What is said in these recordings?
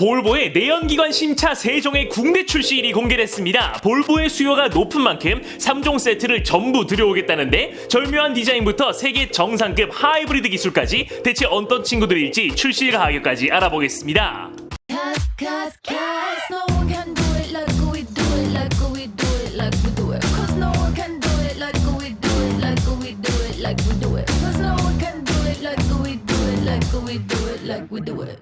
볼보의 내연기관 신차 3종의 국내 출시일이 공개됐습니다. 볼보의 수요가 높은 만큼 3종 세트를 전부 들여오겠다는데 절묘한 디자인부터 세계 정상급 하이브리드 기술까지 대체 어떤 친구들일지 출시일 가격까지 알아보겠습니다. Cause no one can do it like we do it, like we do it, like we do it. Cause no one can do it like we do it, like we do it, like we do it. Cause no one can do it like we do it, like we do it, like we do it.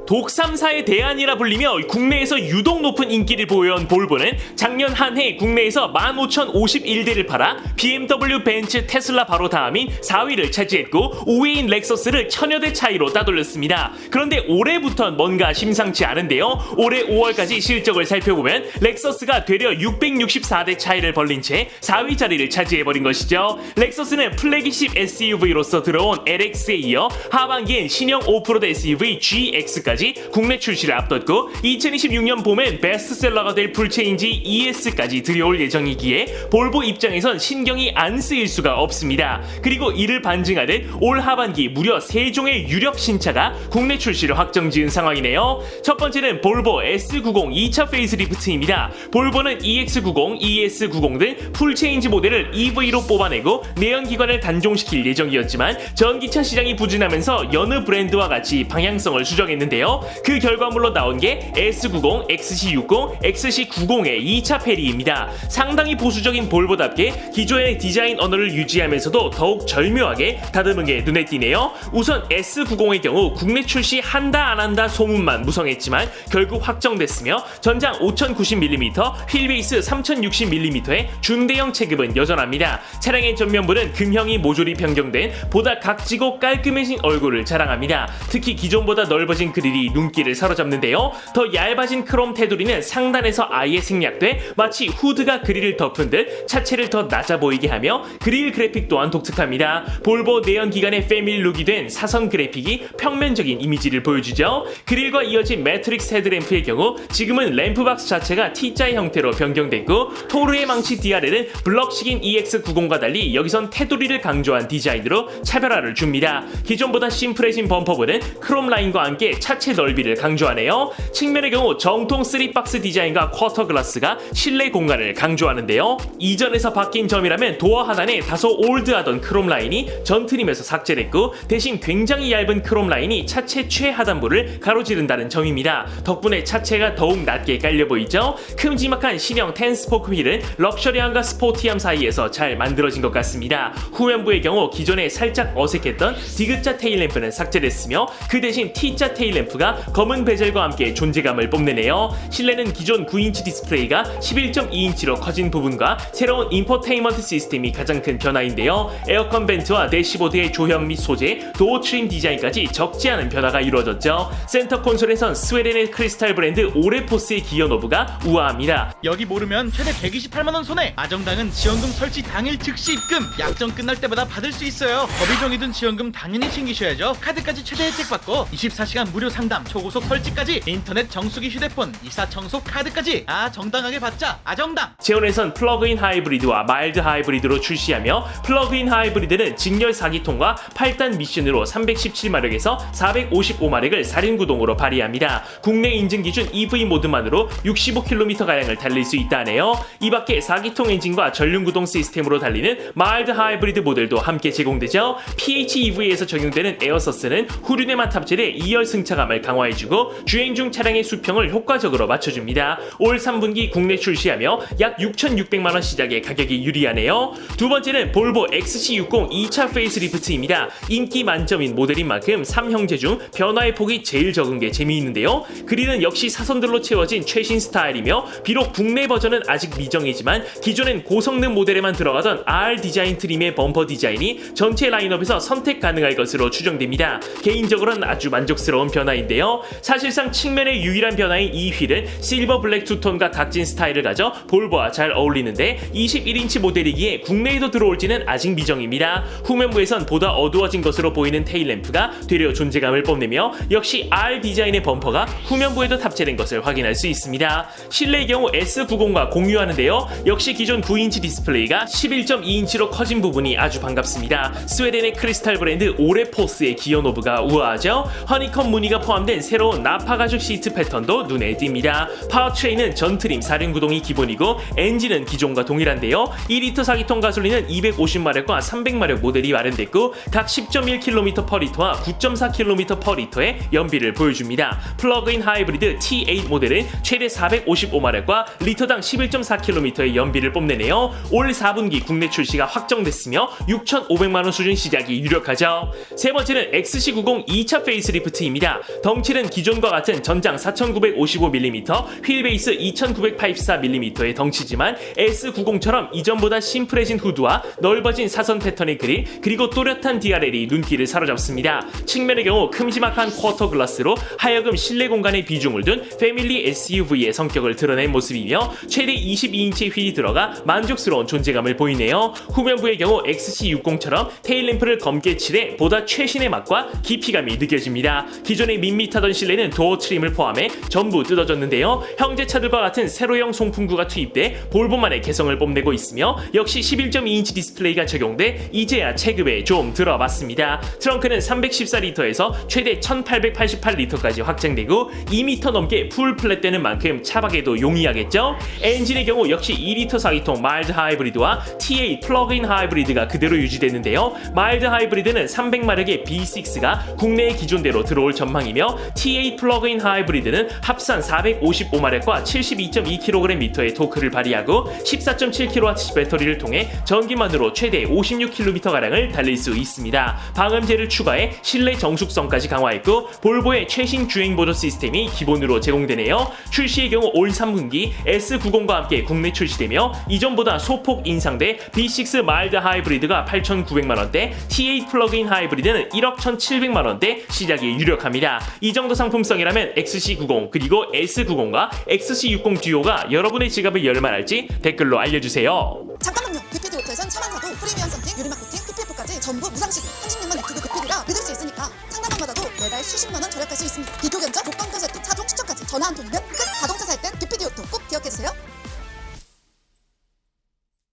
독3사의 대안이라 불리며 국내에서 유독 높은 인기를 보여온 볼보는 작년 한 해 국내에서 15,051대를 팔아 BMW, 벤츠, 테슬라 바로 다음인 4위를 차지했고 5위인 렉서스를 1000여 대 차이로 따돌렸습니다. 그런데 올해부턴 뭔가 심상치 않은데요. 올해 5월까지 실적을 살펴보면 렉서스가 되려 664대 차이를 벌린 채 4위 자리를 차지해버린 것이죠. 렉서스는 플래그십 SUV로서 들어온 LX에 이어 하반기엔 신형 오프로드 SUV GX까지 국내 출시를 앞뒀고 2026년 봄엔 베스트셀러가 될 풀체인지 ES까지 들여올 예정이기에 볼보 입장에선 신경이 안 쓰일 수가 없습니다. 그리고 이를 반증하듯 올 하반기 무려 3종의 유력 신차가 국내 출시를 확정지은 상황이네요. 첫 번째는 볼보 S90 2차 페이스리프트입니다. 볼보는 EX90, ES90 등 풀체인지 모델을 EV로 뽑아내고 내연기관을 단종시킬 예정이었지만 전기차 시장이 부진하면서 여느 브랜드와 같이 방향성을 수정했는데요. 그 결과물로 나온 게 S90, XC60, XC90의 2차 페리입니다. 상당히 보수적인 볼보답게 기존의 디자인 언어를 유지하면서도 더욱 절묘하게 다듬은 게 눈에 띄네요. 우선 S90의 경우 국내 출시 한다 안 한다 소문만 무성했지만 결국 확정됐으며 전장 5090mm, 휠베이스 3060mm의 중대형 체급은 여전합니다. 차량의 전면부는 금형이 모조리 변경된 보다 각지고 깔끔해진 얼굴을 자랑합니다. 특히 기존보다 넓어진 그릴이 눈길을 사로잡는데요. 더 얇아진 크롬 테두리는 상단에서 아예 생략돼 마치 후드가 그릴을 덮은 듯 차체를 더 낮아 보이게 하며 그릴 그래픽 또한 독특합니다. 볼보 내연기관의 패밀리 룩이 된 사선 그래픽이 평면적인 이미지를 보여주죠. 그릴과 이어진 매트릭스 헤드램프의 경우 지금은 램프박스 자체가 T자의 형태로 변경됐고 토르의 망치 DRL은 블럭식인 EX90과 달리 여기선 테두리를 강조한 디자인으로 차별화를 줍니다. 기존보다 심플해진 범퍼부는 크롬 라인과 함께 차체 넓이를 강조하네요. 측면의 경우 정통 3박스 디자인과 쿼터 글라스가 실내 공간을 강조하는데요. 이전에서 바뀐 점이라면 도어 하단에 다소 올드하던 크롬 라인이 전 트림에서 삭제됐고 대신 굉장히 얇은 크롬 라인이 차체 최하단부를 가로지른다는 점입니다. 덕분에 차체가 더욱 낮게 깔려 보이죠. 큼지막한 신형 10스포크 휠은 럭셔리함과 스포티함 사이에서 잘 만들어진 것 같습니다. 후면부의 경우 기존에 살짝 어색했던 디귿자 테일램프는 삭제됐으며 그 대신 T자 테일램프가 검은 베젤과 함께 존재감을 뽐내네요. 실내는 기존 9인치 디스플레이가 11.2인치로 커진 부분과 새로운 인포테인먼트 시스템이 가장 큰 변화인데요. 에어컨 벤트와 대시보드의 조형 및 소재, 도어 트림 디자인까지 적지 않은 변화가 이루어졌죠. 센터 콘솔에선 스웨덴의 크리스탈 브랜드 오레포스의 기어 노브가 우아합니다. 여기 모르면 최대 128만원 손해. 아정당은 지원금 설치 당일 즉시 입금. 약정 끝날 때마다 받을 수 있어요. 법의정이든 지원금 당연히 챙기셔야죠. 카드까지 최대 혜택 받고 24시간 무료 상담, 초고속 설치까지, 인터넷 정수기, 휴대폰, 이사 청소 카드까지. 정당하게 받자. 아정당. 제온에선 플러그인 하이브리드와 마일드 하이브리드로 출시하며 플러그인 하이브리드는 직렬 4기통과 8단 미션으로 317마력에서 455마력을 4륜 구동으로 발휘합니다. 국내 인증 기준 EV 모드만으로 65km가량을 달릴 수 있다네요. 이 밖에 4기통 엔진과 전륜 구동 시스템으로 달리는 마일드 하이브리드 모델도 함께 제공되죠. PHEV에서 적용되는 에어서스는 후륜에만 탑재돼 2열 승차감을 강화해주고 주행 중 차량의 수평을 효과적으로 맞춰줍니다. 올 3분기 국내 출시하며 약 6,600만원 시작의 가격이 유리하네요. 두 번째는 볼보 XC60 2차 페이스리프트입니다. 인기 만점인 모델인 만큼 3형제 중 변화의 폭이 제일 적은 게 재미있는데요. 그릴은 역시 사선들로 채워진 최신 스타일이며 비록 국내 버전은 아직 미정이지만 기존엔 고성능 모델에만 들어가던 R 디자인 트림의 범퍼 디자인이 전체 라인업에서 선택 가능할 것으로 추정됩니다. 개인적으로는 아주 만족스러운 변화인데요. 사실상 측면의 유일한 변화인 이 휠은 실버 블랙 투톤과 각진 스타일을 가져 볼보와 잘 어울리는데 21인치 모델이기에 국내에도 들어올지는 아직 미정입니다. 후면부에선 보다 어두워진 것으로 보이는 테일램프가 되려 존재감을 뽐내며 역시 R 디자인의 범퍼가 후면부에도 탑재된 것을 확인할 수 있습니다. 실내의 경우 S90과 공유하는데요. 역시 기존 9인치 디스플레이가 11.2인치로 커진 부분이 아주 반갑습니다. 스웨덴의 크리스탈 브랜드 오레포스의 기어 노브가 우아하죠. 허니컴 무늬가 포함된 새로운 나파 가죽 시트 패턴도 눈에 띕니다. 파워트레인은 전트림 4륜구동이 기본이고 엔진은 기존과 동일한데요. 2리터 4기통 가솔린은 250마력과 300마력 모델이 마련됐고 각 10.1km/L와 9.4km/L의 연비를 보여줍니다. 플러그인 하이브리드 T8 모델은 최대 455마력과 리터당 11.4km의 연비를 뽐내네요. 올 4분기 국내 출시가 확정됐으며 6,500만원 수준 시작이 유력하죠. 세 번째는 XC90 2차 페이스리프트입니다. 덩치는 기존과 같은 전장 4,955mm, 휠베이스 2,984mm의 덩치지만 S90처럼 이전보다 심플해진 후드와 넓어진 사선 패턴의 그릴, 그리고 또렷한 DRL이 눈길을 사로잡습니다. 측면의 경우 큼지막한 쿼터 글라스로 하여금 실내 공간에 비중을 둔 패밀리 SUV의 성격을 드러낸 모습이며 최대 22인치 휠이 들어가 만족스러운 존재감을 보이네요. 후면부의 경우 XC60처럼 테일램프를 검게 칠해 보다 최신의 맛과 깊이감이 느껴집니다. 기존의 밋밋하던 실내는 도어 트림을 포함해 전부 뜯어졌는데요. 형제차들과 같은 세로형 송풍구가 투입돼 볼보만의 개성을 뽐내고 있으며 역시 11.2인치 디스플레이가 적용돼 이제야 체급에 좀 들어봤습니다. 트렁크는 314리터에서 최대 1888리터까지 확장되고 2m 넘게 풀 플랫되는 만큼 차박에도 용이하겠죠? 엔진의 경우 역시 2리터 4기통 마일드 하이브리드와 T8 플러그인 하이브리드가 그대로 유지되는데요. 마일드 하이브리드는 300마력의 B6가 국내의 기존대로 들어올 전망이며 T8 플러그인 하이브리드는 합산 455마력과 72.2kgm의 토크를 발휘하고 14.7kWh 배터리를 통해 전기만으로 최대 56km가량을 달릴 수 있습니다. 방음제를 추가해 실내 정숙성까지 강화했고 볼보의 최신 주행 보조 시스템이 기본으로 제공되네요. 출시의 경우 올 3분기 S90과 함께 국내 출시되며 이전보다 소폭 인상돼 B6 마일드 하이브리드가 8,900만원대, T8 플러그인 하이브리드는 1억 1,700만원대 시작이 유력합니다. 이 정도 상품성이라면 XC90 그리고 S90과 XC60 듀오가 여러분의 지갑을 열만할지 댓글로 알려주세요. 잠깐만요. 급피드오토에선 차만사도 프리미엄 선팅, 유리막 코팅, PPF까지 전부 무상시기 36만 유튜브 급피드라 믿을 수 있으니까 상담만 받아도 매달 수십만원 절약할 수 있습니다. 비교 견적, 복권 콘서트, 차종 추천까지 전화 한 통이면 끝!